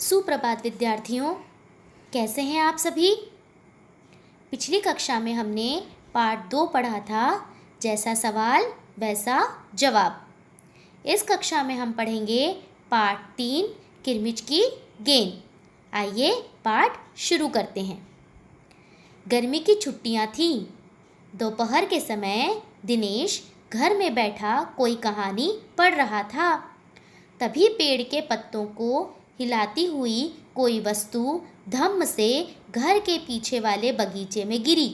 सुप्रभात विद्यार्थियों, कैसे हैं आप सभी। पिछली कक्षा में हमने पाठ 2 पढ़ा था, जैसा सवाल वैसा जवाब। इस कक्षा में हम पढ़ेंगे पाठ 3 किरमिच की गेंद। आइए पाठ शुरू करते हैं। गर्मी की छुट्टियां थीं। दोपहर के समय दिनेश घर में बैठा कोई कहानी पढ़ रहा था। तभी पेड़ के पत्तों को हिलाती हुई कोई वस्तु धम्म से घर के पीछे वाले बगीचे में गिरी।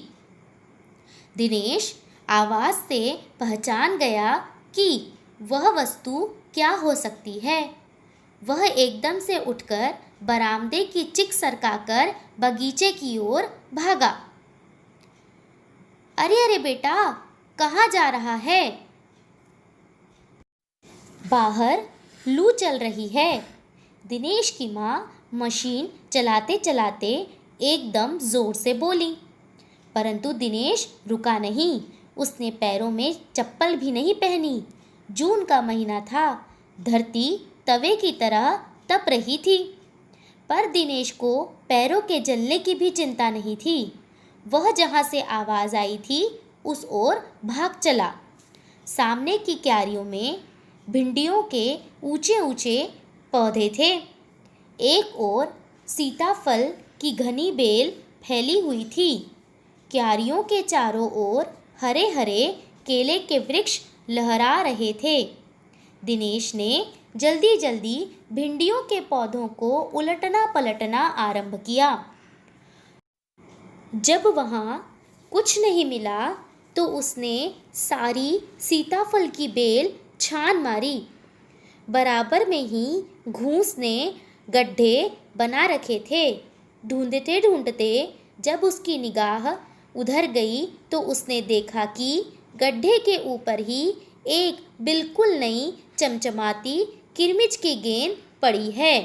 दिनेश आवाज़ से पहचान गया कि वह वस्तु क्या हो सकती है। वह एकदम से उठकर बरामदे की चिक सरकाकर बगीचे की ओर भागा। अरे अरे बेटा, कहाँ जा रहा है? बाहर लू चल रही है। दिनेश की माँ मशीन चलाते चलाते एकदम जोर से बोली, परंतु दिनेश रुका नहीं। उसने पैरों में चप्पल भी नहीं पहनी। जून का महीना था। धरती तवे की तरह तप रही थी, पर दिनेश को पैरों के जलने की भी चिंता नहीं थी। वह जहाँ से आवाज़ आई थी उस ओर भाग चला। सामने की क्यारियों में भिंडियों के ऊंचे ऊंचे पौधे थे। एक ओर सीताफल की घनी बेल फैली हुई थी। क्यारियों के चारों ओर हरे हरे केले के वृक्ष लहरा रहे थे। दिनेश ने जल्दी जल्दी भिंडियों के पौधों को उलटना पलटना आरंभ किया। जब वहाँ कुछ नहीं मिला तो उसने सारी सीताफल की बेल छान मारी। बराबर में ही घूस ने गड्ढे बना रखे थे। ढूंढते ढूंढते जब उसकी निगाह उधर गई तो उसने देखा कि गड्ढे के ऊपर ही एक बिल्कुल नई चमचमाती किरमिच की गेंद पड़ी है।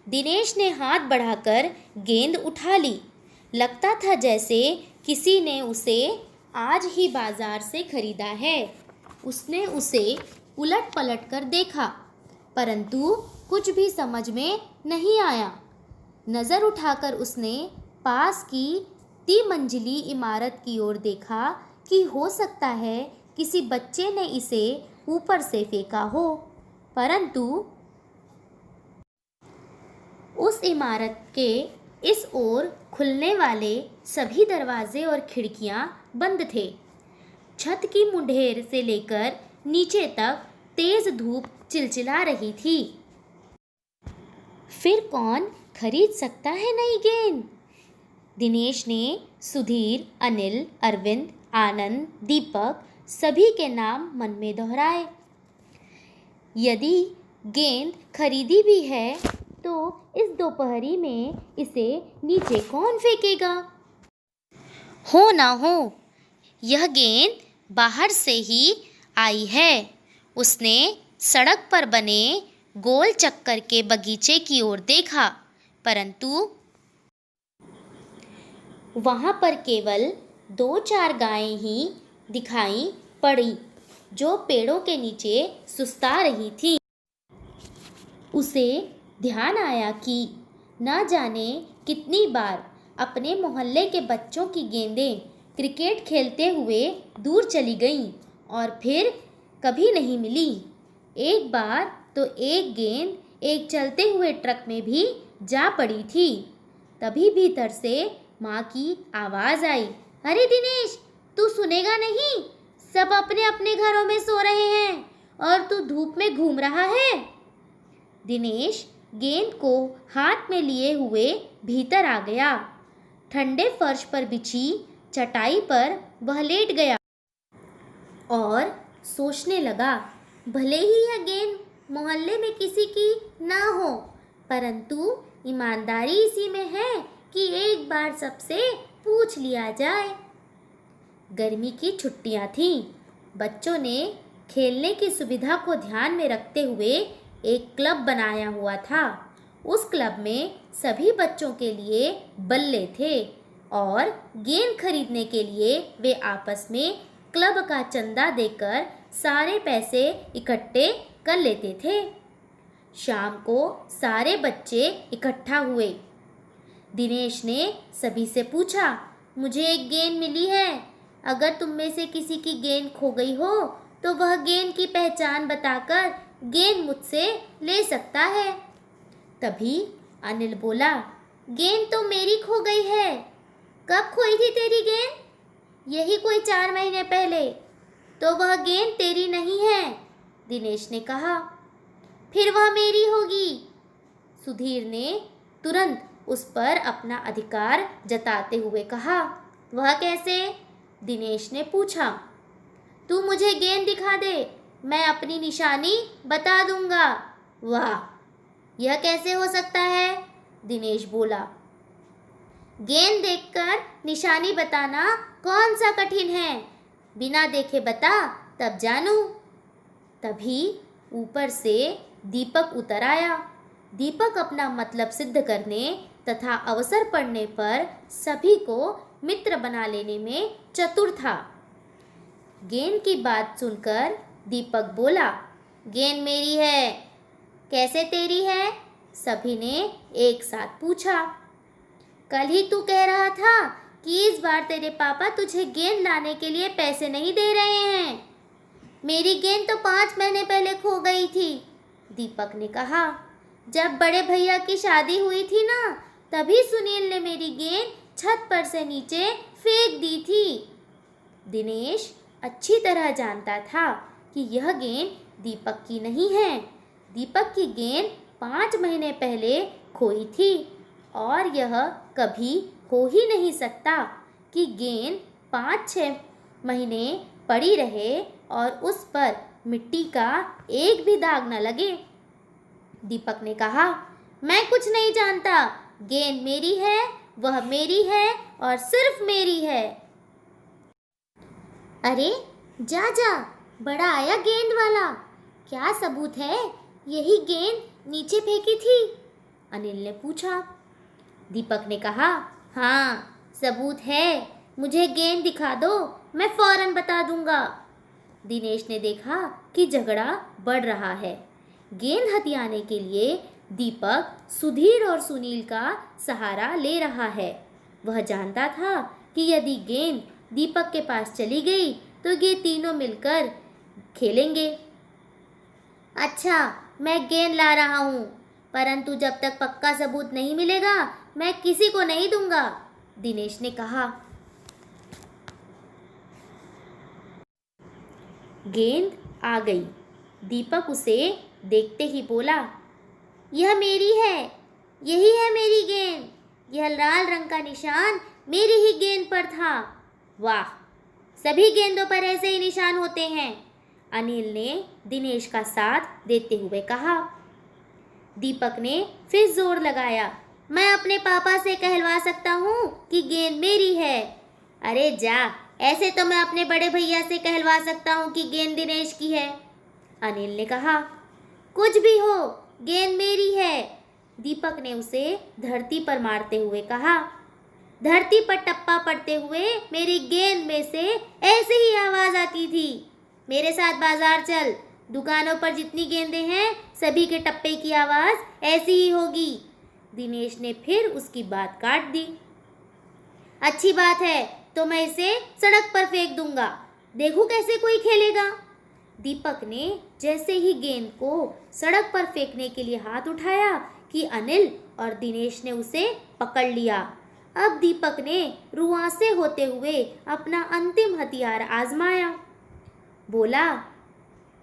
दिनेश ने हाथ बढ़ाकर गेंद उठा ली। लगता था जैसे किसी ने उसे आज ही बाजार से खरीदा है। उसने उसे उलट पलट कर देखा, परंतु कुछ भी समझ में नहीं आया। नज़र उठाकर उसने पास की 3 मंजिली इमारत की ओर देखा कि हो सकता है किसी बच्चे ने इसे ऊपर से फेंका हो, परंतु उस इमारत के इस ओर खुलने वाले सभी दरवाजे और खिड़कियां बंद थे। छत की मुंडेर से लेकर नीचे तक तेज धूप चिलचिला रही थी। फिर कौन खरीद सकता है नई गेंद? दिनेश ने सुधीर, अनिल, अरविंद, आनंद, दीपक सभी के नाम मन में दोहराए। यदि गेंद खरीदी भी है तो इस दोपहरी में इसे नीचे कौन फेंकेगा? हो ना हो, यह गेंद बाहर से ही आई है। उसने सड़क पर बने गोल चक्कर के बगीचे की ओर देखा, परंतु वहाँ पर केवल 2-4 गायें ही दिखाई पड़ी, जो पेड़ों के नीचे सुस्ता रही थीं। उसे ध्यान आया कि न जाने कितनी बार अपने मोहल्ले के बच्चों की गेंदें क्रिकेट खेलते हुए दूर चली गईं और फिर कभी नहीं मिली। एक बार तो एक गेंद एक चलते हुए ट्रक में भी जा पड़ी थी। तभी भीतर से माँ की आवाज़ आई, अरे दिनेश, तू सुनेगा नहीं? सब अपने अपने घरों में सो रहे हैं और तू धूप में घूम रहा है। दिनेश गेंद को हाथ में लिए हुए भीतर आ गया। ठंडे फर्श पर बिछी चटाई पर वह लेट गया और सोचने लगा, भले ही यह गेंद मोहल्ले में किसी की ना हो, परंतु ईमानदारी इसी में है कि एक बार सबसे पूछ लिया जाए। गर्मी की छुट्टियां थीं। बच्चों ने खेलने की सुविधा को ध्यान में रखते हुए एक क्लब बनाया हुआ था। उस क्लब में सभी बच्चों के लिए बल्ले थे और गेंद खरीदने के लिए वे आपस में क्लब का चंदा देकर सारे पैसे इकट्ठे कर लेते थे। शाम को सारे बच्चे इकट्ठा हुए। दिनेश ने सभी से पूछा, मुझे एक गेंद मिली है, अगर तुम में से किसी की गेंद खो गई हो तो वह गेंद की पहचान बताकर गेंद मुझसे ले सकता है। तभी अनिल बोला, गेंद तो मेरी खो गई है। कब खोई थी तेरी गेंद? यही कोई 4 महीने पहले। तो वह गेंद तेरी नहीं है, दिनेश ने कहा। फिर वह मेरी होगी। सुधीर ने तुरंत उस पर अपना अधिकार जताते हुए कहा। वह कैसे? दिनेश ने पूछा। तू मुझे गेंद दिखा दे, मैं अपनी निशानी बता दूंगा। वाह, यह कैसे हो सकता है? दिनेश बोला। गेंद देखकर निशानी बताना कौन सा कठिन है? बिना देखे बता, तब जानूं। तभी ऊपर से दीपक उतर आया। दीपक अपना मतलब सिद्ध करने तथा अवसर पड़ने पर सभी को मित्र बना लेने में चतुर था। गेंद की बात सुनकर दीपक बोला, गेंद मेरी है। कैसे तेरी है? सभी ने एक साथ पूछा। कल ही तू कह रहा था कि इस बार तेरे पापा तुझे गेंद लाने के लिए पैसे नहीं दे रहे हैं। मेरी गेंद तो 5 महीने पहले खो गई थी, दीपक ने कहा। जब बड़े भैया की शादी हुई थी ना, तभी सुनील ने मेरी गेंद छत पर से नीचे फेंक दी थी। दिनेश अच्छी तरह जानता था कि यह गेंद दीपक की नहीं है। दीपक की गेंद 5 महीने पहले खोई थी और यह कभी हो ही नहीं सकता कि गेंद 5-6 महीने पड़ी रहे और उस पर मिट्टी का एक भी दाग न लगे। दीपक ने कहा, मैं कुछ नहीं जानता, गेंद मेरी है, वह मेरी है और सिर्फ मेरी है। अरे जा जा, बड़ा आया गेंद वाला, क्या सबूत है यही गेंद नीचे फेंकी थी? अनिल ने पूछा। दीपक ने कहा, हाँ सबूत है, मुझे गेंद दिखा दो, मैं फौरन बता दूंगा। दिनेश ने देखा कि झगड़ा बढ़ रहा है। गेंद हथियाने के लिए दीपक सुधीर और सुनील का सहारा ले रहा है। वह जानता था कि यदि गेंद दीपक के पास चली गई तो ये तीनों मिलकर खेलेंगे। अच्छा, मैं गेंद ला रहा हूँ, परंतु जब तक पक्का सबूत नहीं मिलेगा मैं किसी को नहीं दूंगा, दिनेश ने कहा। गेंद आ गई। दीपक उसे देखते ही बोला, यह मेरी है, यही है मेरी गेंद, यह लाल रंग का निशान मेरी ही गेंद पर था। वाह, सभी गेंदों पर ऐसे ही निशान होते हैं, अनिल ने दिनेश का साथ देते हुए कहा। दीपक ने फिर जोर लगाया, मैं अपने पापा से कहलवा सकता हूँ कि गेंद मेरी है। अरे जा, ऐसे तो मैं अपने बड़े भैया से कहलवा सकता हूँ कि गेंद दिनेश की है, अनिल ने कहा। कुछ भी हो, गेंद मेरी है, दीपक ने उसे धरती पर मारते हुए कहा। धरती पर टप्पा पड़ते हुए मेरी गेंद में से ऐसे ही आवाज आती थी। मेरे साथ बाजार चल, दुकानों पर जितनी गेंदें हैं सभी के टप्पे की आवाज ऐसी ही होगी। दिनेश ने फिर उसकी बात काट दी। अच्छी बात है, तो मैं इसे सड़क पर फेंक दूंगा, देखूं कैसे कोई खेलेगा। दीपक ने जैसे ही गेंद को सड़क पर फेंकने के लिए हाथ उठाया कि अनिल और दिनेश ने उसे पकड़ लिया। अब दीपक ने रुआंसे होते हुए अपना अंतिम हथियार आजमाया। बोला,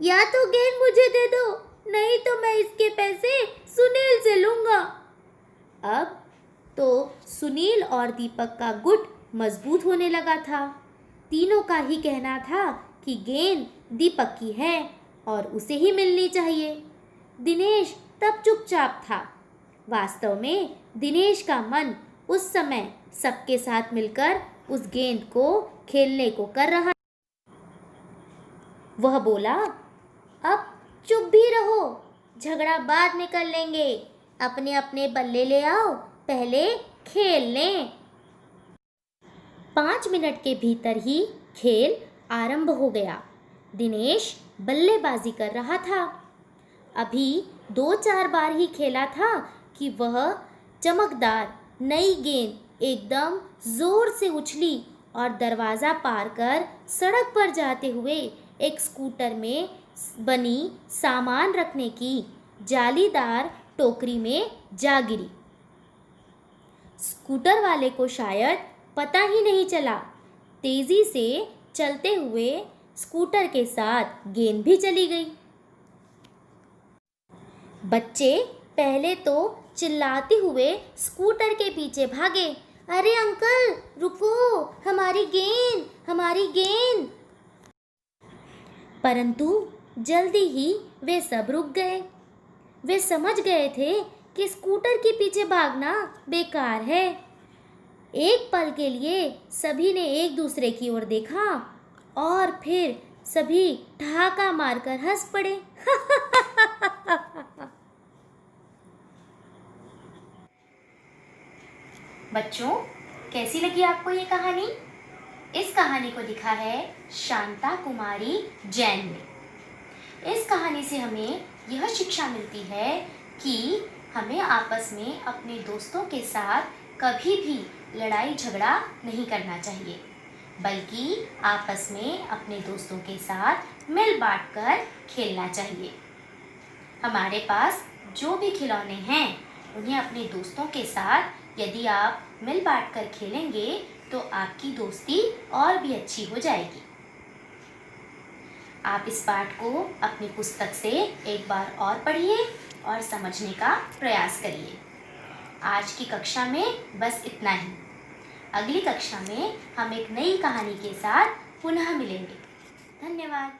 या तो गेंद मुझे दे दो, नहीं तो मैं इसके पैसे सुनील से लूंगा। अब तो सुनील और दीपक का गुट मजबूत होने लगा था। तीनों का ही कहना था कि गेंद दीपक की है और उसे ही मिलनी चाहिए। दिनेश तब चुपचाप था। वास्तव में दिनेश का मन उस समय सबके साथ मिलकर उस गेंद को खेलने को कर रहा। वह बोला, अब चुप भी रहो, झगड़ा बाद में कर लेंगे, अपने अपने बल्ले ले आओ, पहले खेल लें। 5 मिनट के भीतर ही खेल आरंभ हो गया। दिनेश बल्लेबाजी कर रहा था। अभी 2-4 बार ही खेला था कि वह चमकदार नई गेंद एकदम जोर से उछली और दरवाज़ा पार कर सड़क पर जाते हुए एक स्कूटर में बनी सामान रखने की जालीदार टोकरी में जा गिरी। स्कूटर वाले को शायद पता ही नहीं चला। तेजी से चलते हुए स्कूटर के साथ गेंद भी चली गई। बच्चे पहले तो चिल्लाते हुए स्कूटर के पीछे भागे, अरे अंकल रुको, हमारी गेंद, हमारी गेंद। परंतु जल्दी ही वे सब रुक गए। वे समझ गए थे कि स्कूटर के पीछे भागना बेकार है। एक पल के लिए सभी ने एक दूसरे की ओर देखा और फिर सभी ठहाका मारकर हंस पड़े। बच्चों, कैसी लगी आपको ये कहानी? इस कहानी को लिखा है शांता कुमारी जैन ने। इस कहानी से हमें यह शिक्षा मिलती है कि हमें आपस में अपने दोस्तों के साथ कभी भी लड़ाई झगड़ा नहीं करना चाहिए, बल्कि आपस में अपने दोस्तों के साथ मिल बांट कर खेलना चाहिए। हमारे पास जो भी खिलौने हैं उन्हें अपने दोस्तों के साथ यदि आप मिल बांट कर खेलेंगे तो आपकी दोस्ती और भी अच्छी हो जाएगी। आप इस पाठ को अपनी पुस्तक से एक बार और पढ़िए और समझने का प्रयास करिए। आज की कक्षा में बस इतना ही। अगली कक्षा में हम एक नई कहानी के साथ पुनः मिलेंगे। धन्यवाद।